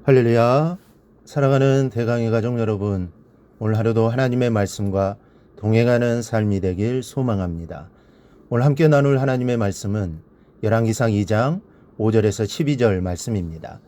할렐루야. 사랑하는 대강의 가족 여러분, 오늘 하루도 하나님의 말씀과 동행하는 삶이 되길 소망합니다. 오늘 함께 나눌 하나님의 말씀은 열왕기상 2장 5절에서 12절 말씀입니다.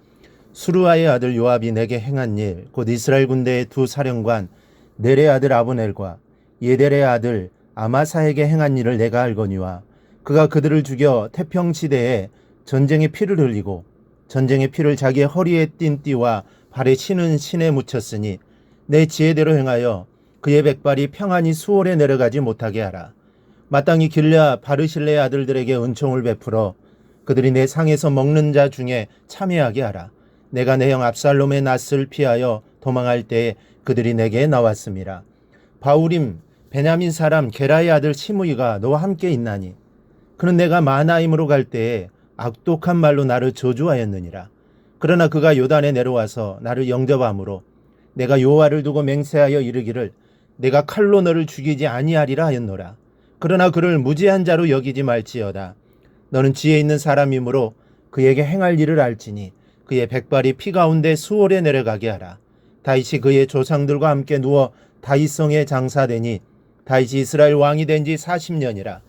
수르아의 아들 요압이 내게 행한 일, 곧 이스라엘 군대의 두 사령관 넬의 아들 아브넬과 예델의 아들 아마사에게 행한 일을 내가 알거니와 그가 그들을 죽여 태평시대에 전쟁의 피를 흘리고 전쟁의 피를 자기의 허리에 띤 띠와 발에 치는 신에 묻혔으니 내 지혜대로 행하여 그의 백발이 평안히 수월에 내려가지 못하게 하라. 마땅히 길랴 바르실레의 아들들에게 은총을 베풀어 그들이 내 상에서 먹는 자 중에 참여하게 하라. 내가 내 형 압살롬의 낯을 피하여 도망할 때에 그들이 내게 나왔음이라. 바우림 베냐민 사람 게라의 아들 시므이가 너와 함께 있나니 그는 내가 마하나임으로 갈 때에 악독한 말로 나를 저주하였느니라. 그러나 그가 요단에 내려와서 나를 영접함으로 내가 여호와를 두고 맹세하여 이르기를 내가 칼로 너를 죽이지 아니하리라 하였노라. 그러나 그를 무지한 자로 여기지 말지어다. 너는 지혜 있는 사람이므로 그에게 행할 일을 알지니 그의 백발이 피 가운데 수월에 내려가게 하라. 다윗이 그의 조상들과 함께 누워 다윗성에 장사되니 다윗이 이스라엘 왕이 된 지 40년이라.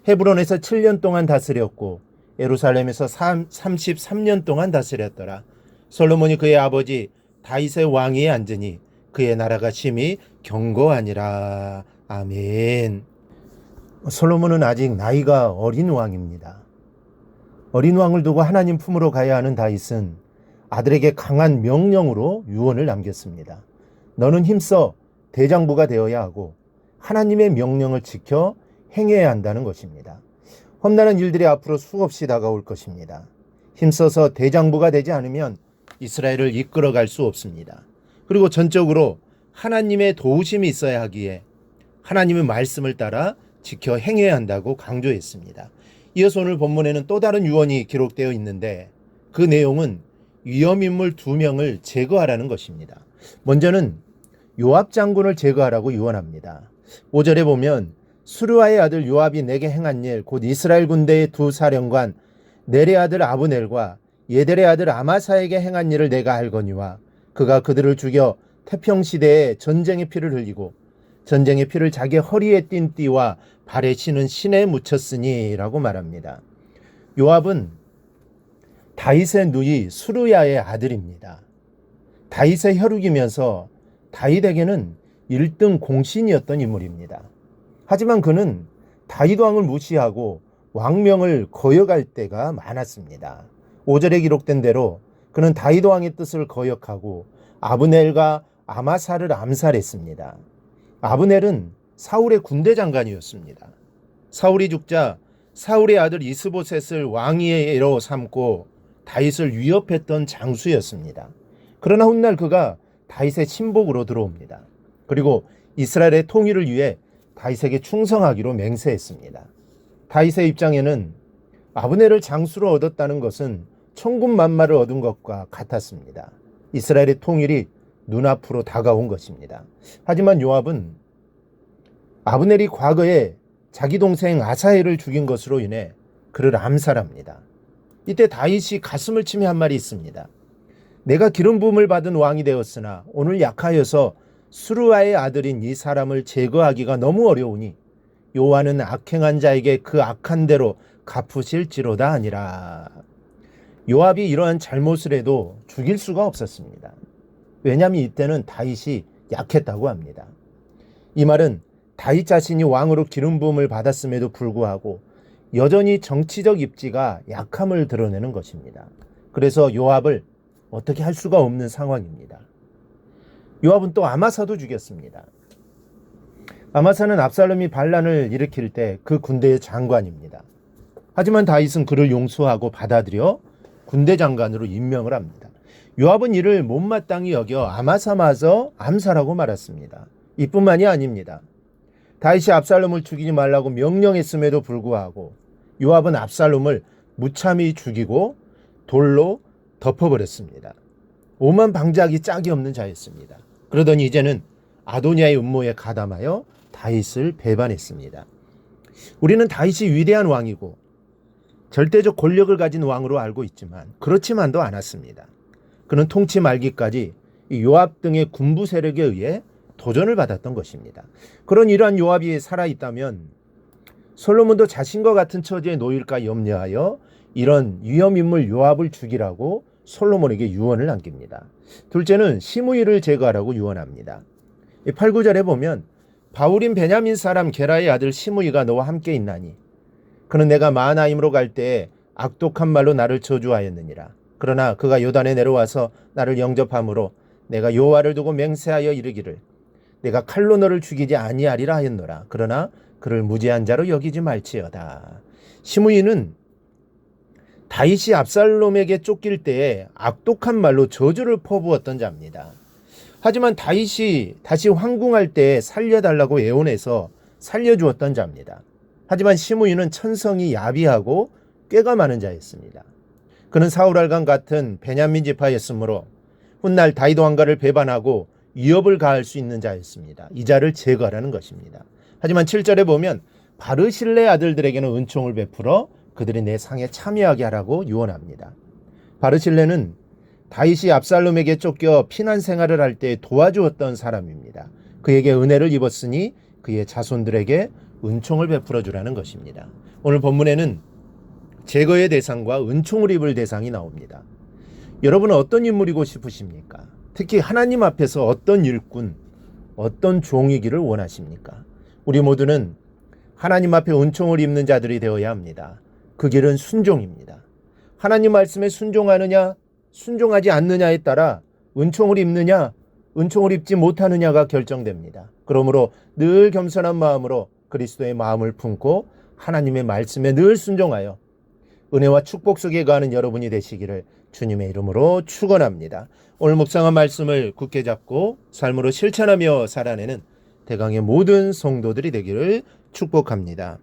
헤브론에서 7년 동안 다스렸고 예루살렘에서 33년 동안 다스렸더라. 솔로몬이 그의 아버지 다윗의 왕위에 앉으니 그의 나라가 심히 견고하니라. 아멘. 솔로몬은 아직 나이가 어린 왕입니다. 어린 왕을 두고 하나님 품으로 가야 하는 다윗은 아들에게 강한 명령으로 유언을 남겼습니다. 너는 힘써 대장부가 되어야 하고 하나님의 명령을 지켜 행해야 한다는 것입니다. 험난한 일들이 앞으로 수없이 다가올 것입니다. 힘써서 대장부가 되지 않으면 이스라엘을 이끌어갈 수 없습니다. 그리고 전적으로 하나님의 도우심이 있어야 하기에 하나님의 말씀을 따라 지켜 행해야 한다고 강조했습니다. 이어서 오늘 본문에는 또 다른 유언이 기록되어 있는데 그 내용은 위험인물 2명을 제거하라는 것입니다. 먼저는 요압 장군을 제거하라고 유언합니다. 5절에 보면 수르아의 아들 요압이 내게 행한 일, 곧 이스라엘 군대의 두 사령관 넬의 아들 아브넬과 예델의 아들 아마사에게 행한 일을 내가 알거니와 그가 그들을 죽여 태평시대에 전쟁의 피를 흘리고 전쟁의 피를 자기 허리에 띤 띠와 발에 치는 신에 묻혔으니 라고 말합니다. 요압은 다윗의 누이 수르야의 아들입니다. 다윗의 혈육이면서 다윗에게는 1등 공신이었던 인물입니다. 하지만 그는 다윗 왕을 무시하고 왕명을 거역할 때가 많았습니다. 5절에 기록된 대로 그는 다윗 왕의 뜻을 거역하고 아브넬과 아마사를 암살했습니다. 아브넬은 사울의 군대 장관이었습니다. 사울이 죽자 사울의 아들 이스보셋을 왕위로 삼고 다윗을 위협했던 장수였습니다. 그러나 훗날 그가 다윗의 친복으로 들어옵니다. 그리고 이스라엘의 통일을 위해 다윗에게 충성하기로 맹세했습니다. 다윗의 입장에는 아브넬을 장수로 얻었다는 것은 천군만마를 얻은 것과 같았습니다. 이스라엘의 통일이 눈앞으로 다가온 것입니다. 하지만 요압은 아브넬이 과거에 자기 동생 아사헬을 죽인 것으로 인해 그를 암살합니다. 이때 다윗이 가슴을 치며 한 말이 있습니다. 내가 기름 부음을 받은 왕이 되었으나 오늘 약하여서 수르아의 아들인 이 사람을 제거하기가 너무 어려우니 여호와는 악행한 자에게 그 악한 대로 갚으실지로다 아니라. 요압이 이러한 잘못을 해도 죽일 수가 없었습니다. 왜냐하면 이때는 다윗이 약했다고 합니다. 이 말은 다윗 자신이 왕으로 기름 부음을 받았음에도 불구하고 여전히 정치적 입지가 약함을 드러내는 것입니다. 그래서 요압을 어떻게 할 수가 없는 상황입니다. 요압은 또 아마사도 죽였습니다. 아마사는 압살롬이 반란을 일으킬 때 그 군대의 장관입니다. 하지만 다윗은 그를 용서하고 받아들여 군대 장관으로 임명을 합니다. 요압은 이를 못마땅히 여겨 아마사마저 암살하고 말았습니다. 이뿐만이 아닙니다. 다윗이 압살롬을 죽이지 말라고 명령했음에도 불구하고 요압은 압살롬을 무참히 죽이고 돌로 덮어버렸습니다. 오만방자하기 짝이 없는 자였습니다. 그러더니 이제는 아도니아의 음모에 가담하여 다윗을 배반했습니다. 우리는 다윗이 위대한 왕이고 절대적 권력을 가진 왕으로 알고 있지만 그렇지만도 않았습니다. 그는 통치 말기까지 이 요압 등의 군부 세력에 의해 도전을 받았던 것입니다. 그런 이러한 요압이 살아있다면 솔로몬도 자신과 같은 처지에 놓일까 염려하여 이런 위험인물 요압을 죽이라고 솔로몬에게 유언을 남깁니다. 둘째는 시므이를 제거하라고 유언합니다. 8, 9절에 보면 바울인 베냐민 사람 게라의 아들 시므이가 너와 함께 있나니 그는 내가 마하나임으로 갈 때에 악독한 말로 나를 저주하였느니라. 그러나 그가 요단에 내려와서 나를 영접함으로 내가 여호와를 두고 맹세하여 이르기를 내가 칼로 너를 죽이지 아니하리라 하였노라. 그러나 그를 무죄한 자로 여기지 말지어다. 시므이는 다윗이 압살롬에게 쫓길 때에 악독한 말로 저주를 퍼부었던 자입니다. 하지만 다윗이 다시 황궁할 때 살려달라고 애원해서 살려주었던 자입니다. 하지만 시므이는 천성이 야비하고 꾀가 많은 자였습니다. 그는 사울알간 같은 베냐민 지파였으므로 훗날 다윗 왕가를 배반하고 위협을 가할 수 있는 자였습니다. 이 자를 제거하라는 것입니다. 하지만 7절에 보면 바르실레 아들들에게는 은총을 베풀어 그들이 내 상에 참여하게 하라고 유언합니다. 바르실레는 다윗이 압살롬에게 쫓겨 피난 생활을 할 때 도와주었던 사람입니다. 그에게 은혜를 입었으니 그의 자손들에게 은총을 베풀어 주라는 것입니다. 오늘 본문에는 제거의 대상과 은총을 입을 대상이 나옵니다. 여러분은 어떤 인물이고 싶으십니까? 특히 하나님 앞에서 어떤 일꾼, 어떤 종이기를 원하십니까? 우리 모두는 하나님 앞에 은총을 입는 자들이 되어야 합니다. 그 길은 순종입니다. 하나님 말씀에 순종하느냐, 순종하지 않느냐에 따라 은총을 입느냐, 은총을 입지 못하느냐가 결정됩니다. 그러므로 늘 겸손한 마음으로 그리스도의 마음을 품고 하나님의 말씀에 늘 순종하여 은혜와 축복 속에 가는 여러분이 되시기를 주님의 이름으로 축원합니다. 오늘 묵상한 말씀을 굳게 잡고 삶으로 실천하며 살아내는 대강의 모든 성도들이 되기를 축복합니다.